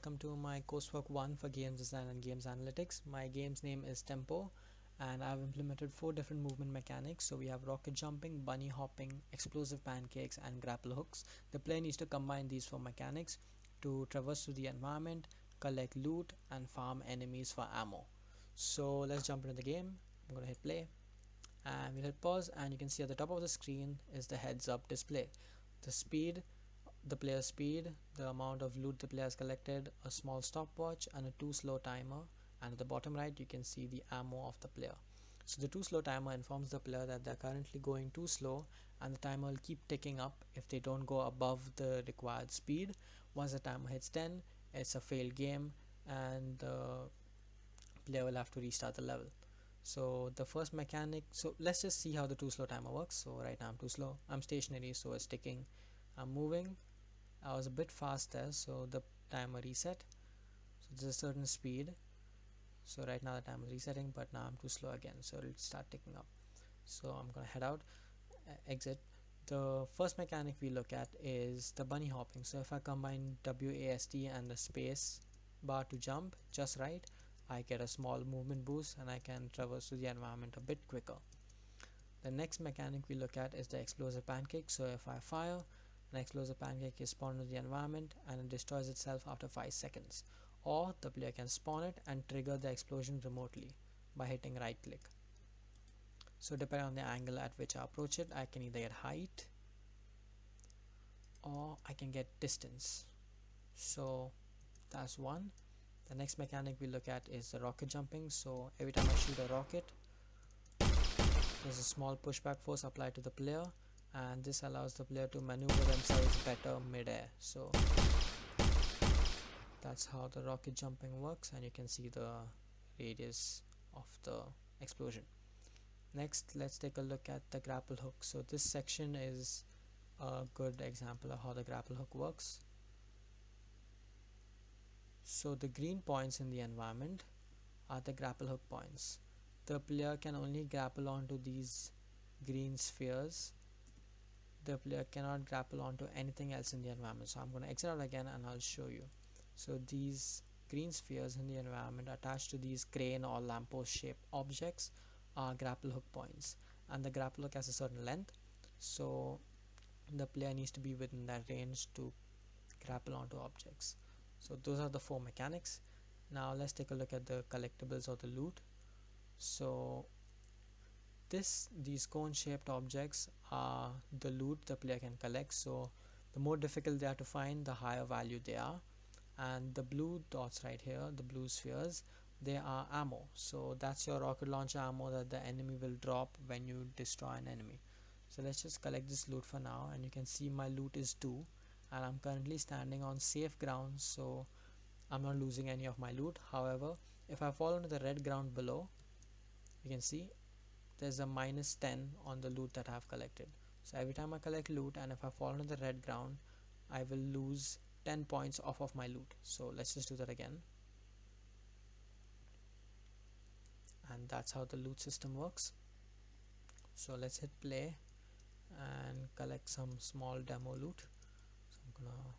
welcome to my coursework 1 for games design and games analytics. My game's name is Tempo and I've implemented 4 different movement mechanics. So we have rocket jumping, bunny hopping, explosive pancakes and grapple hooks. The player needs to combine these 4 mechanics to traverse through the environment, collect loot and farm enemies for ammo. So let's jump into the game. I'm going to hit play and we'll hit pause, and you can see at the top of the screen is the heads up display. The speed, the player's speed, the amount of loot the player has collected, a small stopwatch and a too slow timer, and at the bottom right you can see the ammo of the player. So the too slow timer informs the player that they're currently going too slow and the timer will keep ticking up if they don't go above the required speed. Once the timer hits 10, it's a failed game and the player will have to restart the level. So the first mechanic, so let's just see how the too slow timer works. So right now I'm too slow, I'm stationary, so it's ticking. I'm moving, I was a bit fast there, so the timer reset. So there's a certain speed, so right now the timer is resetting, but now I'm too slow again, so it'll start ticking up. So I'm gonna head out, exit. The first mechanic we look at is the bunny hopping. So if I combine WASD and the space bar to jump just right, I get a small movement boost and I can traverse through the environment a bit quicker. The next mechanic we look at is the explosive pancake. So if I fire, an explosive pancake is spawned in the environment and it destroys itself after 5 seconds. Or the player can spawn it and trigger the explosion remotely by hitting right click. So depending on the angle at which I approach it, I can either get height or I can get distance. So that's one. The next mechanic we look at is the rocket jumping. So every time I shoot a rocket, there's a small pushback force applied to the player, and this allows the player to maneuver themselves better mid-air. So that's how the rocket jumping works, and you can see the radius of the explosion. Next, let's take a look at the grapple hook. So this section is a good example of how the grapple hook works. So the green points in the environment are the grapple hook points. The player can only grapple onto these green spheres. The player cannot grapple onto anything else in the environment. So I'm going to exit out again and I'll show you. So these green spheres in the environment attached to these crane or lamppost shaped objects are grapple hook points, and the grapple hook has a certain length, so the player needs to be within that range to grapple onto objects. So those are the 4 mechanics. Now let's take a look at the collectibles or the loot. So these cone shaped objects are the loot the player can collect. So the more difficult they are to find, the higher value they are. And the blue dots right here, the blue spheres, they are ammo. So that's your rocket launcher ammo that the enemy will drop when you destroy an enemy. So let's just collect this loot for now, and you can see my loot is 2 and I'm currently standing on safe ground, so I'm not losing any of my loot. However, if I fall into the red ground below, you can see there's a -10 on the loot that I have collected. So every time I collect loot and if I fall into the red ground, I will lose 10 points off of my loot. So let's just do that again. And that's how the loot system works. So let's hit play and collect some small demo loot. So I'm gonna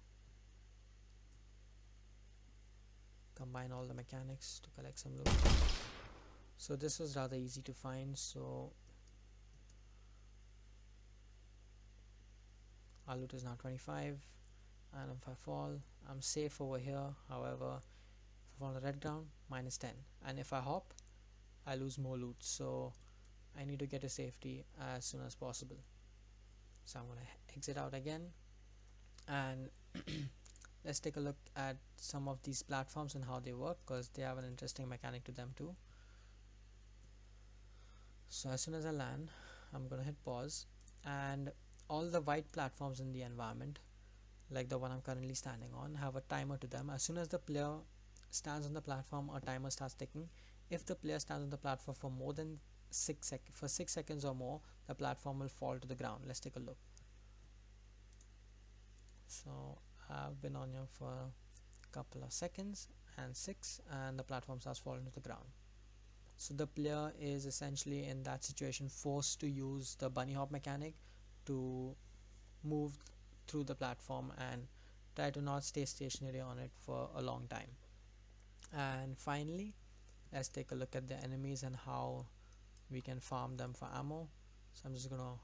combine all the mechanics to collect some loot. So this was rather easy to find. So our loot is now 25, and if I fall, I'm safe over here. However, if I fall on the red ground, -10, and if I hop, I lose more loot. So I need to get to safety as soon as possible. So I'm gonna exit out again, and let's take a look at some of these platforms and how they work, because they have an interesting mechanic to them too. So as soon as I land, I'm gonna hit pause, and all the white platforms in the environment, like the one I'm currently standing on, have a timer to them. As soon as the player stands on the platform, a timer starts ticking. If the player stands on the platform for more than 6 seconds or more, the platform will fall to the ground. Let's take a look. So I've been on here for a couple of seconds, and 6, and the platform starts falling to the ground. So the player is essentially in that situation forced to use the bunny hop mechanic to move through the platform and try to not stay stationary on it for a long time. And finally, let's take a look at the enemies and how we can farm them for ammo. So I'm just gonna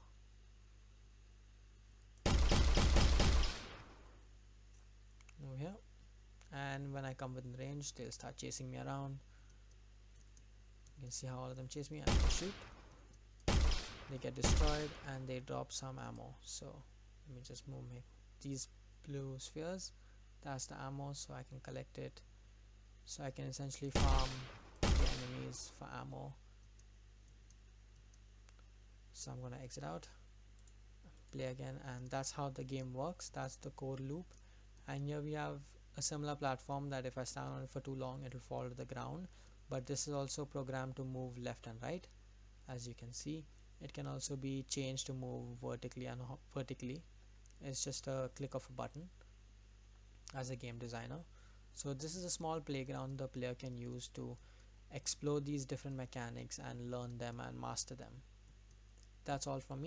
move here, and when I come within range, they'll start chasing me around. You can see how all of them chase me, and I shoot. They get destroyed and they drop some ammo. So let me just move these blue spheres. That's the ammo, so I can collect it. So I can essentially farm the enemies for ammo. So I'm gonna exit out, play again, and that's how the game works. That's the core loop. And here we have a similar platform that if I stand on it for too long, it will fall to the ground. But this is also programmed to move left and right. As you can see, it can also be changed to move vertically and vertically. It's just a click of a button as a game designer. So this is a small playground the player can use to explore these different mechanics and learn them and master them. That's all from me.